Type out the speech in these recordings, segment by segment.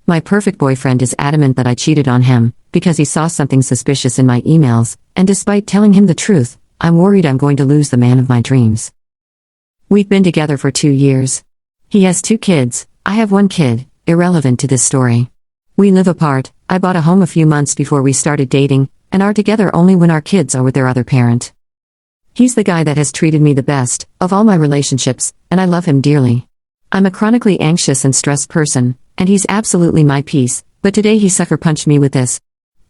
My perfect boyfriend is adamant that I cheated on him, because he saw something suspicious in my emails, and despite telling him the truth, I'm worried I'm going to lose the man of my dreams. We've been together for 2 years. He has 2 kids, I have 1 kid, irrelevant to this story. We live apart, I bought a home a few months before we started dating, and are together only when our kids are with their other parent. He's the guy that has treated me the best, of all my relationships, and I love him dearly. I'm a chronically anxious and stressed person, and he's absolutely my peace, but today he sucker punched me with this.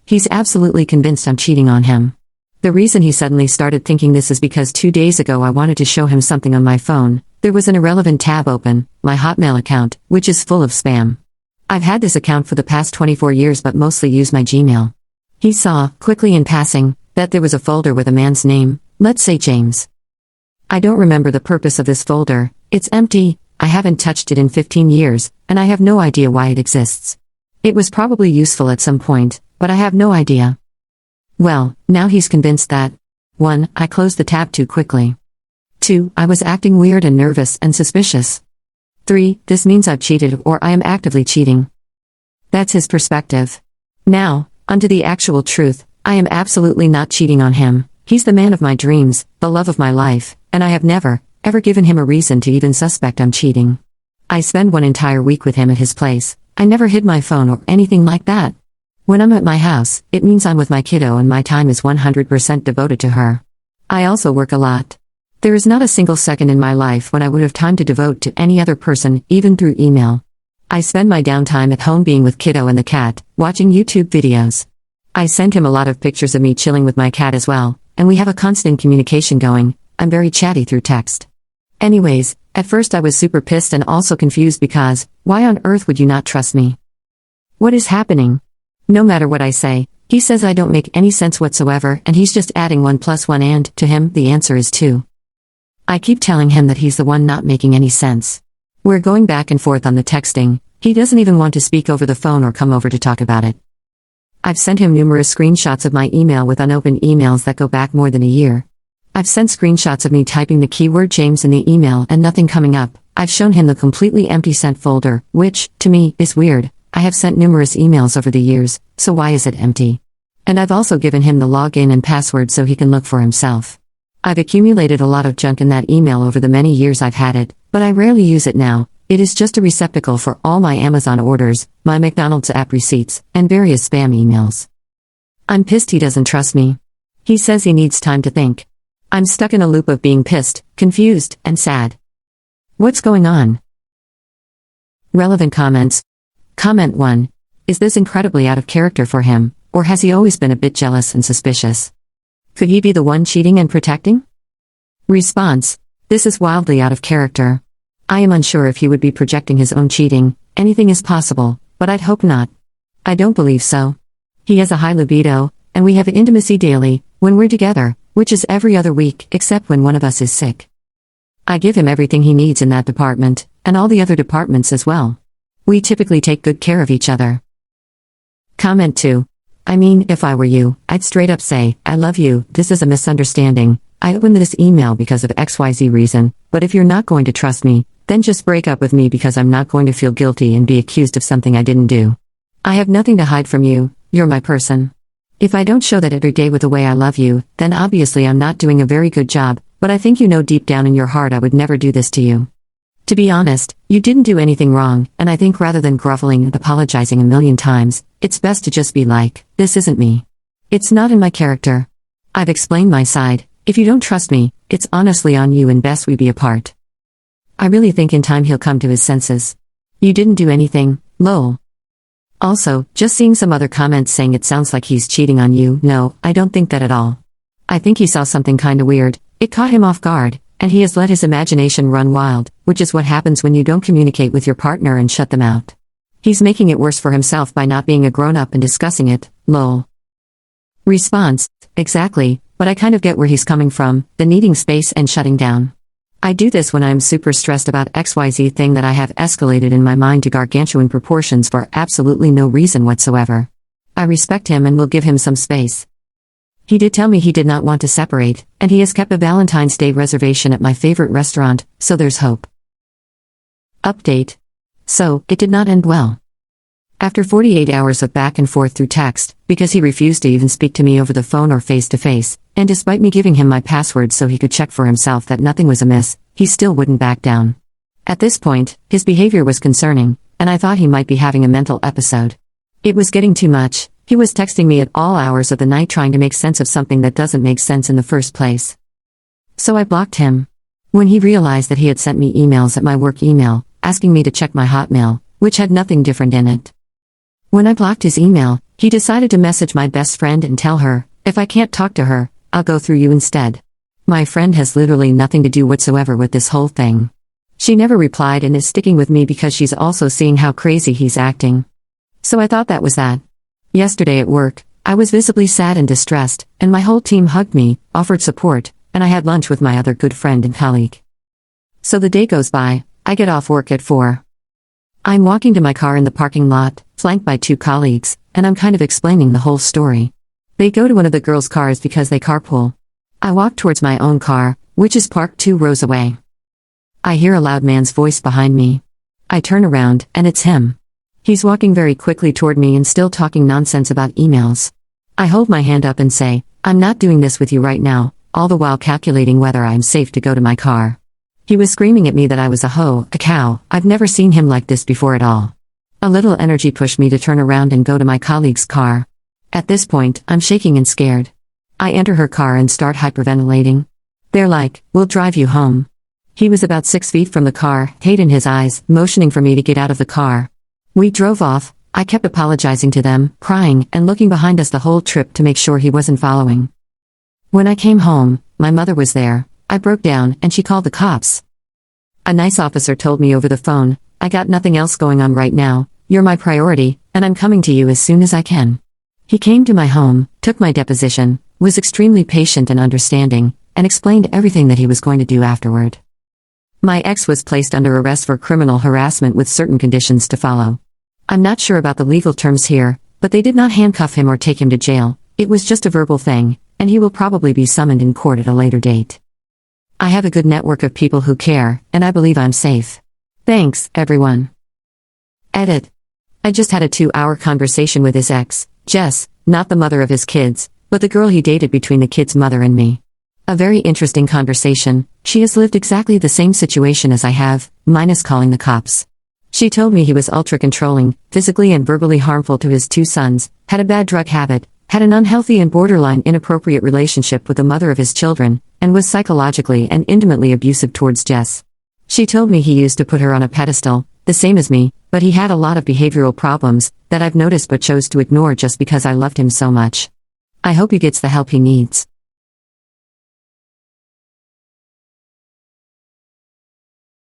He's absolutely convinced I'm cheating on him. The reason he suddenly started thinking this is because 2 days ago I wanted to show him something on my phone. There was an irrelevant tab open, my Hotmail account, which is full of spam. I've had this account for the past 24 years but mostly use my Gmail. He saw, quickly in passing, that there was a folder with a man's name, let's say James. I don't remember the purpose of this folder, it's empty, I haven't touched it in 15 years, and I have no idea why it exists. It was probably useful at some point, but I have no idea. Well, now he's convinced that 1. I closed the tab too quickly. 2. I was acting weird and nervous and suspicious. 3. This means I've cheated or I am actively cheating. That's his perspective. Now, onto the actual truth, I am absolutely not cheating on him. He's the man of my dreams, the love of my life, and I have never, ever given him a reason to even suspect I'm cheating. I spend 1 entire week with him at his place. I never hid my phone or anything like that. When I'm at my house, it means I'm with my kiddo and my time is 100% devoted to her. I also work a lot. There is not a single second in my life when I would have time to devote to any other person, even through email. I spend my downtime at home being with kiddo and the cat, watching YouTube videos. I send him a lot of pictures of me chilling with my cat as well, and we have a constant communication going. I'm very chatty through text. Anyways, at first I was super pissed and also confused because, why on earth would you not trust me? What is happening? No matter what I say, he says I don't make any sense whatsoever and he's just adding 1 + 1 and, to him, the answer is 2. I keep telling him that he's the one not making any sense. We're going back and forth on the texting, he doesn't even want to speak over the phone or come over to talk about it. I've sent him numerous screenshots of my email with unopened emails that go back more than a year. I've sent screenshots of me typing the keyword James in the email and nothing coming up. I've shown him the completely empty sent folder, which, to me, is weird. I have sent numerous emails over the years, so why is it empty? And I've also given him the login and password so he can look for himself. I've accumulated a lot of junk in that email over the many years I've had it, but I rarely use it now. It is just a receptacle for all my Amazon orders, my McDonald's app receipts, and various spam emails. I'm pissed he doesn't trust me. He says he needs time to think. I'm stuck in a loop of being pissed, confused, and sad. What's going on? Relevant comments. Comment 1. Is this incredibly out of character for him, or has he always been a bit jealous and suspicious? Could he be the one cheating and protecting? Response. This is wildly out of character. I am unsure if he would be projecting his own cheating. Anything is possible, but I'd hope not. I don't believe so. He has a high libido, and we have intimacy daily, when we're together, which is every other week except when one of us is sick. I give him everything he needs in that department, and all the other departments as well. We typically take good care of each other. Comment 2. I mean, if I were you, I'd straight up say, I love you, this is a misunderstanding. I opened this email because of XYZ reason, but if you're not going to trust me, then just break up with me because I'm not going to feel guilty and be accused of something I didn't do. I have nothing to hide from you, you're my person. If I don't show that every day with the way I love you, then obviously I'm not doing a very good job, but I think you know deep down in your heart I would never do this to you. To be honest, you didn't do anything wrong, and I think rather than groveling and apologizing a million times, it's best to just be like, this isn't me. It's not in my character. I've explained my side. If you don't trust me, it's honestly on you and best we be apart. I really think in time he'll come to his senses. You didn't do anything, lol. Also, just seeing some other comments saying it sounds like he's cheating on you, no, I don't think that at all. I think he saw something kinda weird, it caught him off guard, and he has let his imagination run wild, which is what happens when you don't communicate with your partner and shut them out. He's making it worse for himself by not being a grown-up and discussing it, lol. Response, exactly, but I kind of get where he's coming from, the needing space and shutting down. I do this when I'm super stressed about XYZ thing that I have escalated in my mind to gargantuan proportions for absolutely no reason whatsoever. I respect him and will give him some space. He did tell me he did not want to separate, and he has kept a Valentine's Day reservation at my favorite restaurant, so there's hope. Update. So, it did not end well. After 48 hours of back and forth through text, because he refused to even speak to me over the phone or face to face, and despite me giving him my password so he could check for himself that nothing was amiss, he still wouldn't back down. At this point, his behavior was concerning, and I thought he might be having a mental episode. It was getting too much. He was texting me at all hours of the night trying to make sense of something that doesn't make sense in the first place. So I blocked him. When he realized that he had sent me emails at my work email, asking me to check my Hotmail, which had nothing different in it. When I blocked his email, he decided to message my best friend and tell her, if I can't talk to her, I'll go through you instead. My friend has literally nothing to do whatsoever with this whole thing. She never replied and is sticking with me because she's also seeing how crazy he's acting. So I thought that was that. Yesterday at work, I was visibly sad and distressed, and my whole team hugged me, offered support, and I had lunch with my other good friend and colleague. So the day goes by, I get off work at 4. I'm walking to my car in the parking lot, flanked by 2 colleagues, and I'm kind of explaining the whole story. They go to one of the girls' cars because they carpool. I walk towards my own car, which is parked 2 rows away. I hear a loud man's voice behind me. I turn around, and it's him. He's walking very quickly toward me and still talking nonsense about emails. I hold my hand up and say, I'm not doing this with you right now, all the while calculating whether I'm safe to go to my car. He was screaming at me that I was a hoe, a cow. I've never seen him like this before at all. A little energy pushed me to turn around and go to my colleague's car. At this point, I'm shaking and scared. I enter her car and start hyperventilating. They're like, we'll drive you home. He was about 6 feet from the car, hate in his eyes, motioning for me to get out of the car. We drove off. I kept apologizing to them, crying, and looking behind us the whole trip to make sure he wasn't following. When I came home, my mother was there. I broke down, and she called the cops. A nice officer told me over the phone, I got nothing else going on right now, you're my priority, and I'm coming to you as soon as I can. He came to my home, took my deposition, was extremely patient and understanding, and explained everything that he was going to do afterward. My ex was placed under arrest for criminal harassment with certain conditions to follow. I'm not sure about the legal terms here, but they did not handcuff him or take him to jail. It was just a verbal thing, and he will probably be summoned in court at a later date. I have a good network of people who care, and I believe I'm safe. Thanks, everyone. Edit. I just had a 2-hour conversation with his ex, Jess, not the mother of his kids, but the girl he dated between the kid's mother and me. A very interesting conversation. She has lived exactly the same situation as I have, minus calling the cops. She told me he was ultra-controlling, physically and verbally harmful to his 2 sons, had a bad drug habit, had an unhealthy and borderline inappropriate relationship with the mother of his children, and was psychologically and intimately abusive towards Jess. She told me he used to put her on a pedestal, the same as me, but he had a lot of behavioral problems that I've noticed but chose to ignore just because I loved him so much. I hope he gets the help he needs.